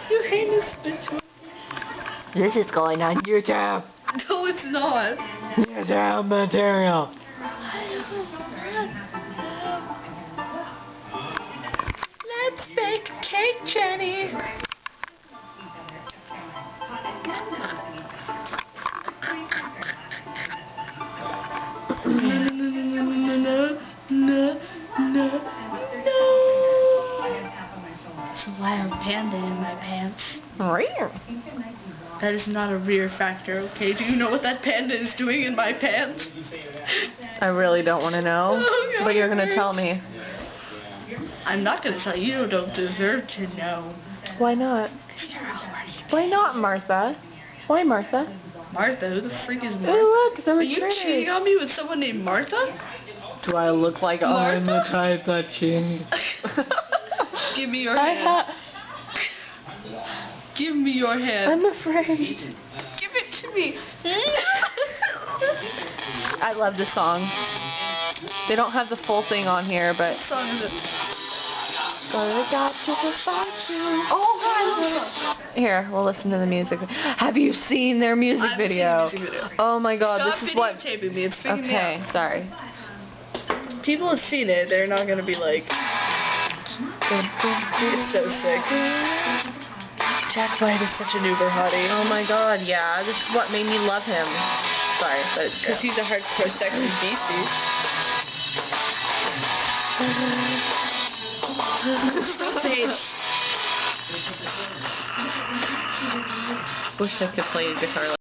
You heinous bitch. This is going on YouTube. No, it's not. YouTube material. Let's bake a cake, Jenny. No. There's a wild panda in my pants. Rear. That is not a rear factor, okay? Do you know what that panda is doing in my pants? I really don't want to know, Oh, God, but you're going to it tell me. I'm not going to tell you. You don't deserve to know. Why not? You're already Why not, Martha? Why, Martha? Martha? Who the freak is Martha? Hey, look, there Are were you critters. cheating on me with someone named Martha? Do I look like I'm the Martha? type that cheats? Give me your hand. Give me your hand. I'm afraid. Give it to me. I love this song. They don't have the full thing on here, but... What song is it? Oh, God. Here, we'll listen to the music. Have you seen their music I've seen video? the music video. Oh my God, Stop this is what... videotaping me. It's freaking me Okay, out. sorry. People have seen it. They're not gonna be like, it's so sick. Jack White is such an uber hottie. Oh my God, yeah, this is what made me love him. Sorry, but it's true. Because he's a hardcore sexy beastie. Bitch. Wish I could play the guitar.